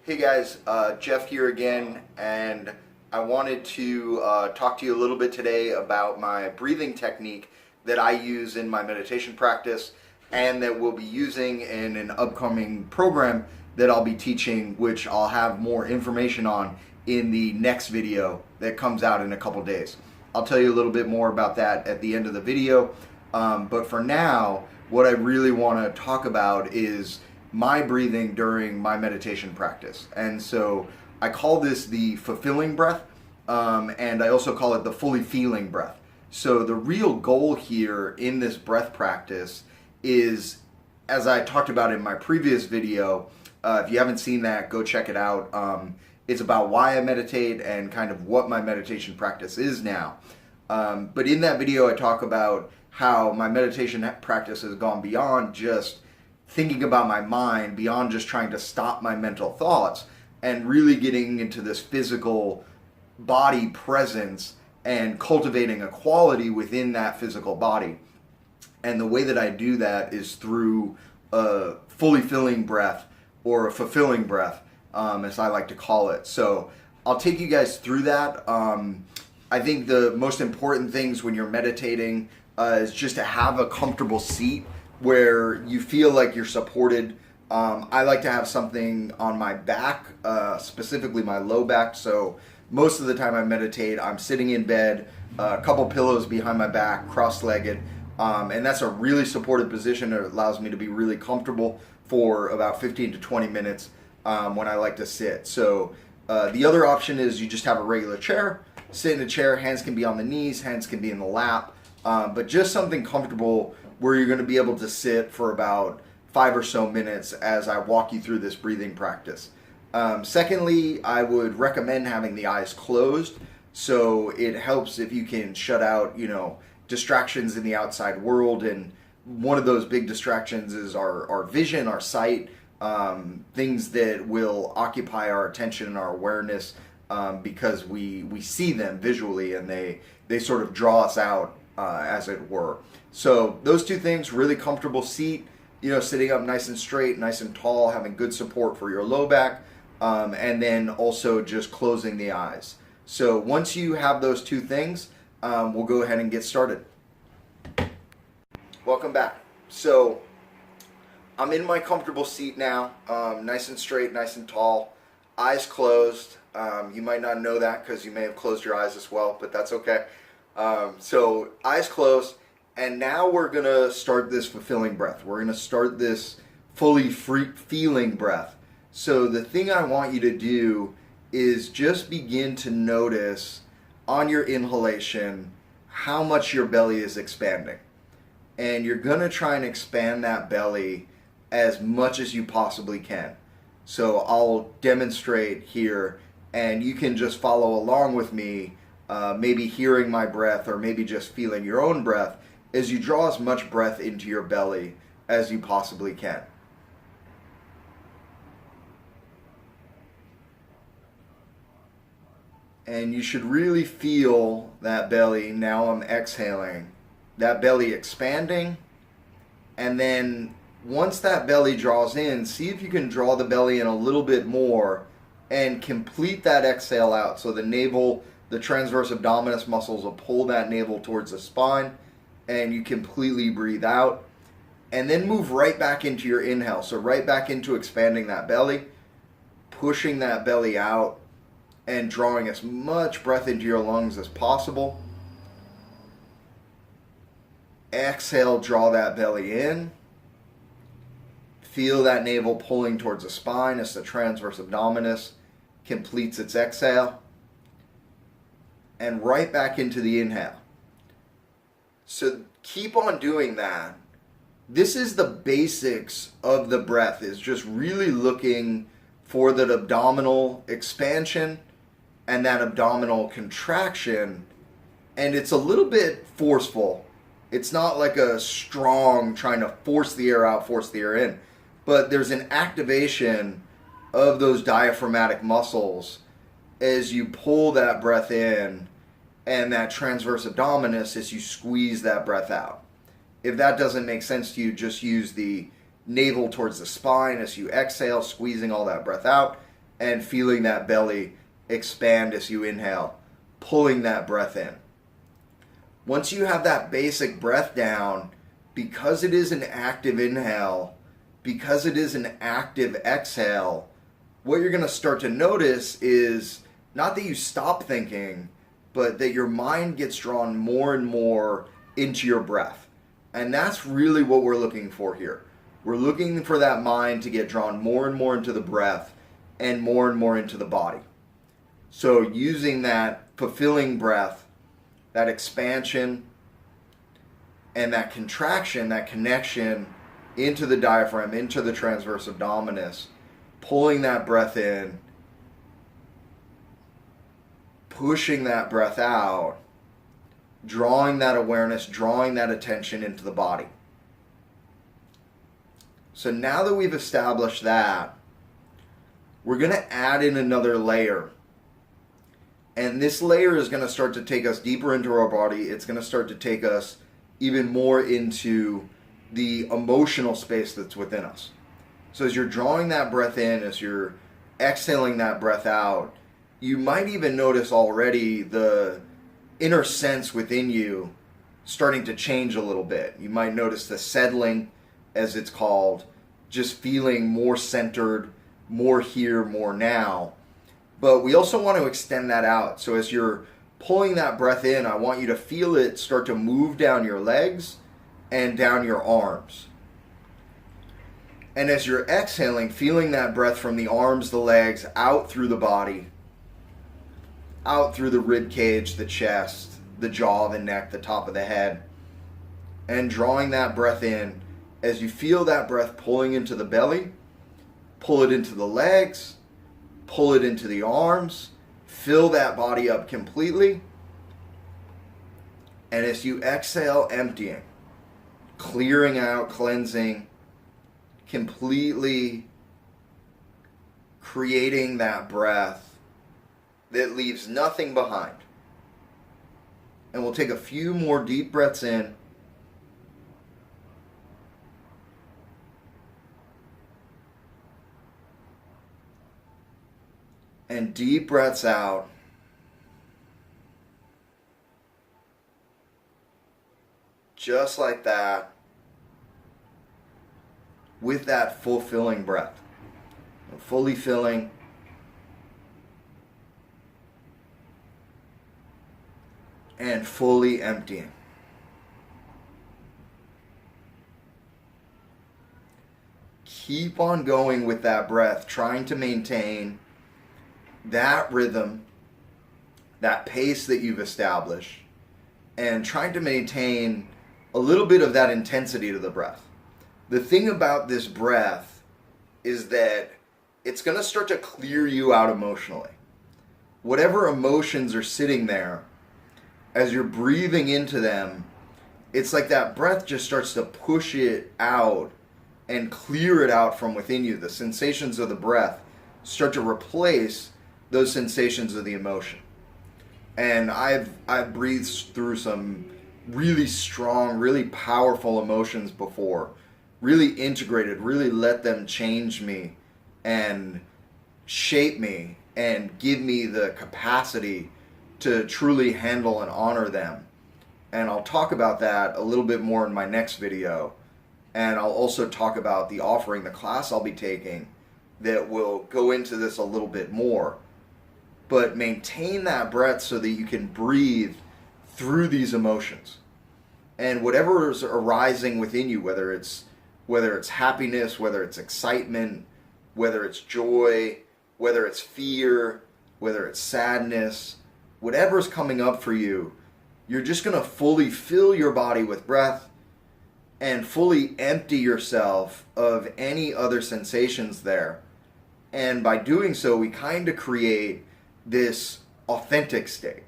Hey guys, Jeff here again, and I wanted to talk to you a little bit today about my breathing technique that I use in my meditation practice and that we'll be using in an upcoming program that I'll be teaching, which I'll have more information on in the next video that comes out in a couple days. I'll tell you a little bit more about that at the end of the video, but for now, what I really want to talk about is my breathing during my meditation practice. And so I call this the fulfilling breath, and I also call it the fully feeling breath. So the real goal here in this breath practice is, as I talked about in my previous video, if you haven't seen that, go check it out. It's about why I meditate and kind of what my meditation practice is now. But in that video, I talk about how my meditation practice has gone beyond just thinking about my mind, beyond just trying to stop my mental thoughts, and really getting into this physical body presence and cultivating a quality within that physical body. And the way that I do that is through a fully filling breath, or a fulfilling breath, as I like to call it. So I'll take you guys through that. I think the most important things when you're meditating is just to have a comfortable seat where you feel like you're supported. I like to have something on my back, specifically my low back. So most of the time I meditate, I'm sitting in bed, a couple pillows behind my back, cross-legged, and that's a really supported position. It allows me to be really comfortable for about 15 to 20 minutes when I like to sit. So the other option is you just have a regular chair, sit in a chair, hands can be on the knees, hands can be in the lap, but just something comfortable where you're going to be able to sit for about 5 or so minutes as I walk you through this breathing practice. Secondly, I would recommend having the eyes closed, so it helps if you can shut out, distractions in the outside world, and one of those big distractions is our vision, our sight, things that will occupy our attention and our awareness because we see them visually and they sort of draw us out, as it were. So those two things: really comfortable seat, sitting up nice and straight, nice and tall, having good support for your low back, and then also just closing the eyes. So once you have those two things, we'll go ahead and get started. Welcome back. So I'm in my comfortable seat now, nice and straight, nice and tall, eyes closed. You might not know that because you may have closed your eyes as well, but that's okay. So eyes closed. And now we're going to start this fulfilling breath. We're going to start this fully feeling breath. So the thing I want you to do is just begin to notice on your inhalation how much your belly is expanding. And you're going to try and expand that belly as much as you possibly can. So I'll demonstrate here, and you can just follow along with me, maybe hearing my breath or maybe just feeling your own breath, as you draw as much breath into your belly as you possibly can. And you should really feel that belly, now I'm exhaling, that belly expanding. And then once that belly draws in, see if you can draw the belly in a little bit more and complete that exhale out. So the navel, the transverse abdominis muscles will pull that navel towards the spine, and you completely breathe out, and then move right back into your inhale. So right back into expanding that belly, pushing that belly out, and drawing as much breath into your lungs as possible. Exhale, draw that belly in. Feel that navel pulling towards the spine as the transverse abdominis completes its exhale. And right back into the inhale. So keep on doing that. This is the basics of the breath, is just really looking for that abdominal expansion and that abdominal contraction. And it's a little bit forceful. It's not like a strong trying to force the air out, force the air in. But there's an activation of those diaphragmatic muscles as you pull that breath in, and that transverse abdominis as you squeeze that breath out. If that doesn't make sense to you, just use the navel towards the spine as you exhale, squeezing all that breath out, and feeling that belly expand as you inhale, pulling that breath in. Once you have that basic breath down, because it is an active inhale, because it is an active exhale, what you're going to start to notice is not that you stop thinking, but that your mind gets drawn more and more into your breath. And that's really what we're looking for here. We're looking for that mind to get drawn more and more into the breath and more into the body. So using that fulfilling breath, that expansion and that contraction, that connection into the diaphragm, into the transverse abdominis, pulling that breath in, pushing that breath out, drawing that awareness, drawing that attention into the body. So now that we've established that, we're going to add in another layer. And this layer is going to start to take us deeper into our body. It's going to start to take us even more into the emotional space that's within us. So as you're drawing that breath in, as you're exhaling that breath out, you might even notice already the inner sense within you starting to change a little bit. You might notice the settling, as it's called, just feeling more centered, more here, more now. But we also want to extend that out. So as you're pulling that breath in, I want you to feel it start to move down your legs and down your arms. And as you're exhaling, feeling that breath from the arms, the legs, out through the body, out through the rib cage, the chest, the jaw, the neck, the top of the head, and drawing that breath in. As you feel that breath pulling into the belly, pull it into the legs, pull it into the arms, fill that body up completely. And as you exhale, emptying, clearing out, cleansing, completely creating that breath that leaves nothing behind. And we'll take a few more deep breaths in. And deep breaths out. Just like that. With that fulfilling breath. Fully filling. And fully emptying. Keep on going with that breath, trying to maintain that rhythm, that pace that you've established, and trying to maintain a little bit of that intensity to the breath. The thing about this breath is that it's going to start to clear you out emotionally. Whatever emotions are sitting there, as you're breathing into them, it's like that breath just starts to push it out and clear it out from within you. The sensations of the breath start to replace those sensations of the emotion. And I've breathed through some really strong, really powerful emotions before, really integrated, really let them change me and shape me and give me the capacity to truly handle and honor them. And I'll talk about that a little bit more in my next video. And I'll also talk about the offering, the class I'll be taking that will go into this a little bit more. But maintain that breath so that you can breathe through these emotions. And whatever is arising within you, whether it's happiness, whether it's excitement, whether it's joy, whether it's fear, whether it's sadness, whatever's coming up for you, you're just going to fully fill your body with breath and fully empty yourself of any other sensations there. And by doing so, we kind of create this authentic state.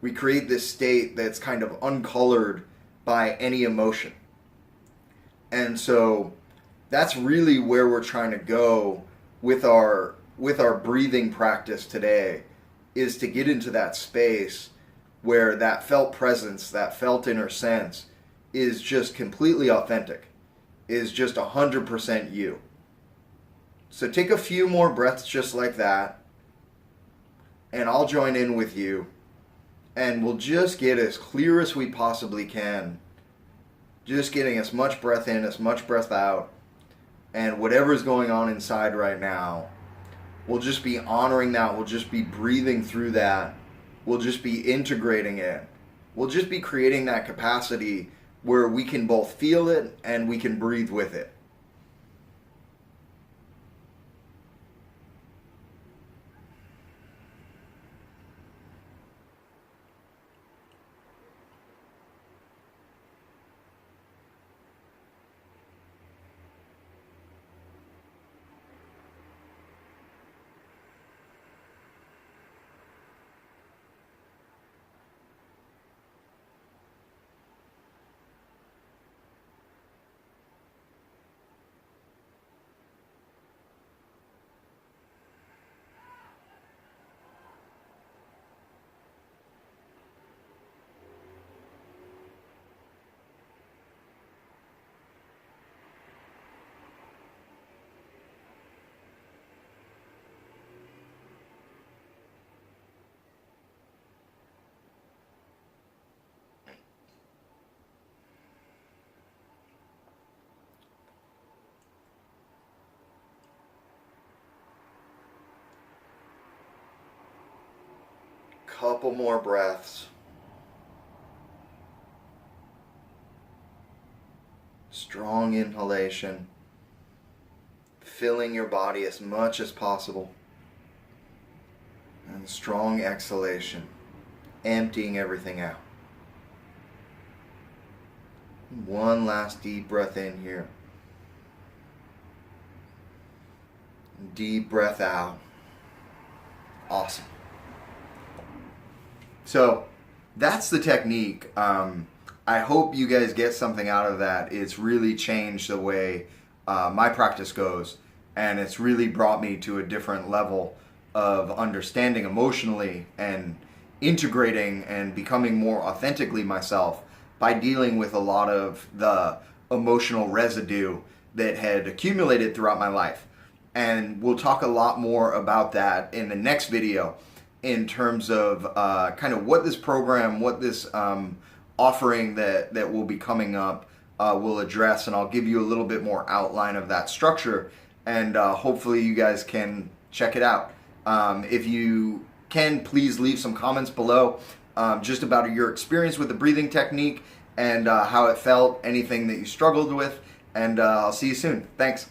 We create this state that's kind of uncolored by any emotion. And so that's really where we're trying to go with our breathing practice today, is to get into that space where that felt presence, that felt inner sense is just completely authentic, is just 100% you. So take a few more breaths just like that, and I'll join in with you, and we'll just get as clear as we possibly can. Just getting as much breath in, as much breath out, and whatever's going on inside right now, we'll just be honoring that. We'll just be breathing through that. We'll just be integrating it. We'll just be creating that capacity where we can both feel it and we can breathe with it. Couple more breaths. Strong inhalation, filling your body as much as possible. And strong exhalation, emptying everything out. One last deep breath in here. Deep breath out. Awesome. So that's the technique. I hope you guys get something out of that. It's really changed the way my practice goes, and it's really brought me to a different level of understanding emotionally and integrating and becoming more authentically myself by dealing with a lot of the emotional residue that had accumulated throughout my life. And we'll talk a lot more about that in the next video in terms of kind of what this program, what this offering that will be coming up will address, and I'll give you a little bit more outline of that structure, and hopefully you guys can check it out. If you can, please leave some comments below just about your experience with the breathing technique and how it felt, anything that you struggled with, and I'll see you soon. Thanks.